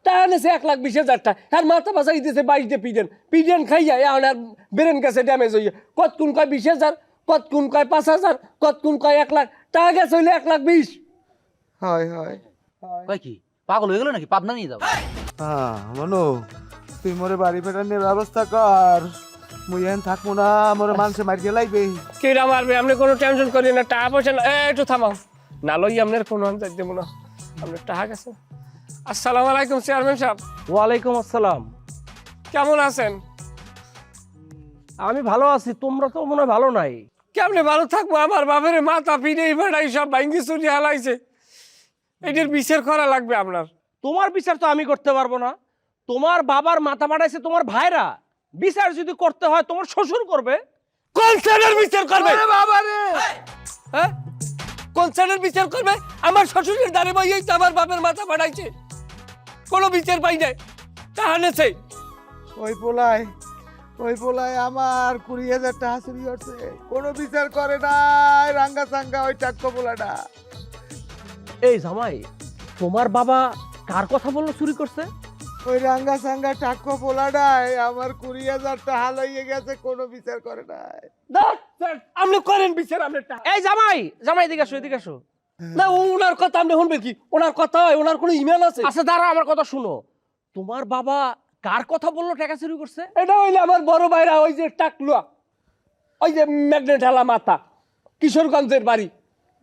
টাকা নেছে 1,20,000 টাকা আর মাথা পাশা দিতেছে 22 পিডেন খাইয়া এখন আর ব্রেন গেছে ড্যামেজ হইয়া কত কোন কয় 20,000 কত কোন কয় 5,000 কত কোন কয় 1 লাখ টাকা গেছে হইলে 1,20,000 হয় হয় কয় কি পাগল হয়ে গেল নাকি পাবনা নিয়ে যাবো হ্যাঁ মনু তুই মোরে বাড়ি ফেরানোর ব্যবস্থা কর মুই এখন থাকবো না মোরে মানুষে মারিয়ে লাইবে কেডা মারবে আপনি কোনো টেনশন করেন না টাকা পয়সা না একটু থামাও না লই আপনার কোনো আনসার দেবো না আপনার টাকা গেছে আসসালামু আলাইকুম চেয়ারম্যান সাহেব ওয়ালাইকুম আসসালাম। কেমন আছেন? আমি ভালো আছি, তোমরা তো মনে হয় ভালো নাই। কেমনে ভালো থাকবো আমার বাপের মাথা পিড়ে বেড়াই সব ভাঙ্গি চুরি হালাইছে এটার বিচার করা লাগবে আপনার তোমার বিচার তো আমি করতে পারবো না, তোমার বাবার মাথা বাড়াইছে তোমার ভাইরা, বিচার যদি করতে হয় তোমার শ্বশুর করবে। কোন স্যারের বিচার করবে বাবা রে হ্যাঁ কোন স্যারের বিচার করবে আমার শ্বশুরের দাঁড়ে বইয়েই তো আমার বাপের মাথা বাড়াইছে কোনো বিচার পাই নাই টাকা নেছে ওই পোলাই আমার 20,000 টাকা চুরি করছে কোনো বিচার করে নাই রাঙ্গা সাঙ্গা ওই টাক্কো পোলাটা এই জামাই, তোমার বাবা কার কথা বললো চুরি করছে? ওই রাঙ্গা সাঙ্গা টাক্কো পোলাটাই আমার 20,000 টাকা লইয়ে গেছে কোনো বিচার করে নাই আপনি করেন বিচার আপনার টাকা এই জামাই, জামাই এদিকে আসো, এদিকে আসো। না ওনার কথা আপনি শুনবেন কি ওনার কথা হয় ওনার কোনো ইমেল আছে আচ্ছা দাঁড়াও, আমার কথা শুনো। তোমার বাবা কার কথা বললো টাকা চুরি করছে? এটা হইলে আমার বড় ভাইরা ওই যে টাকলুয়া ওই যে ম্যাগনেট হালা মাথা কিশোরগঞ্জের বাড়ি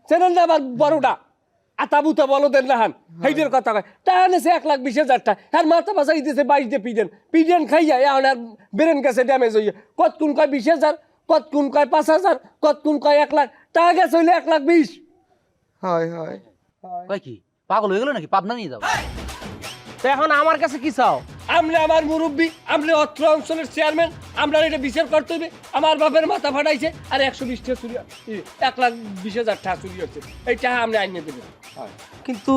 চেনেন না আমার বড়টা আতাবুতা বলদের নাহান সেইটার কথা কয় টাকা নেছে 1,20,000 টাকা আর মাথা পাশা দিতেছে 22 পিডেন খাইয়া এখন আর ব্রেন গেছে ড্যামেজ হইয়া কত কোন কয় 20,000 কত কোন কয় 5,000 কত কোন কয় 1 লাখ টাকা গেছে হইলে 1,20,000 হয় হয় কয় কি পাগল হয়ে গেল নাকি পাবনা নিয়ে যাবো তো এখন আমার কাছে কি চাও? আপনি আমার মুরব্বী আপনি অত্র অঞ্চলের চেয়ারম্যান আমরা এটা বিচার করতে হবে আমার বাপের মাথা ফাটাইছে আর 120 টাকা চুরি 1,20,000 টাকা চুরি হচ্ছে এই টাকা আপনি আইনে দেবেন কিন্তু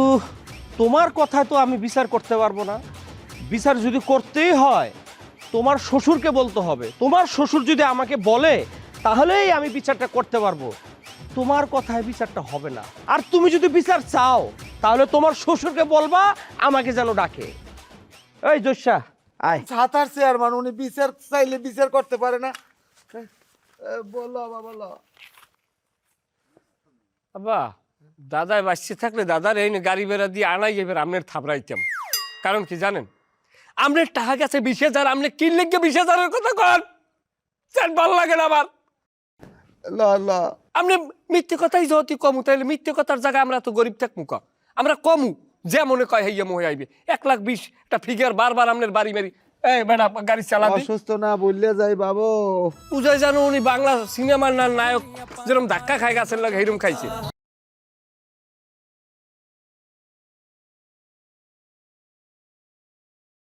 তোমার কথায় তো আমি বিচার করতে পারবো না। বিচার যদি করতেই হয় তোমার শ্বশুরকে বলতে হবে, তোমার শ্বশুর যদি আমাকে বলে তাহলেই আমি বিচারটা করতে পারবো। তোমার কথায় বিচারটা হবে না। আর তুমি যদি বিচার চাও তাহলে তোমার শ্বশুরকে বলবা আমাকে যেন ডাকে। এই জোসা আয়। ছাতার চেয়ারম্যান উনি বিচার চাইলে বিচার করতে পারে না বলো বাবা বলো আব্বা দাদায় বাঁচতে থাকলে দাদার এই গাড়ি বেড়া দিয়ে আনাই এবার আপনার থাপড়াইতাম কারণ কি জানেন আপনার টাকা গেছে 20,000 আপনি কিনলে গিয়ে 20,000-এর কথা কন স্যার ভালো লাগে না আমার ল ল আপনি মিথ্যে কথাই যদি কমু তাহলে মিথ্যে কথার জায়গায় আমরা তো গরিব থাকবো ক আমরা কমু যে মনে কয় হইয়া মহে আইবে 1,20,000 একটা ফিগার বারবার আপনার বাড়ি মারি এই বেটা গাড়ি চালাবি অসুস্থ না বললে যাই বাবু বুঝাই জানো উনি বাংলা সিনেমার নায়ক যেরকম ধাক্কা খাই গেছেন লাগে সেইরকম খাইছে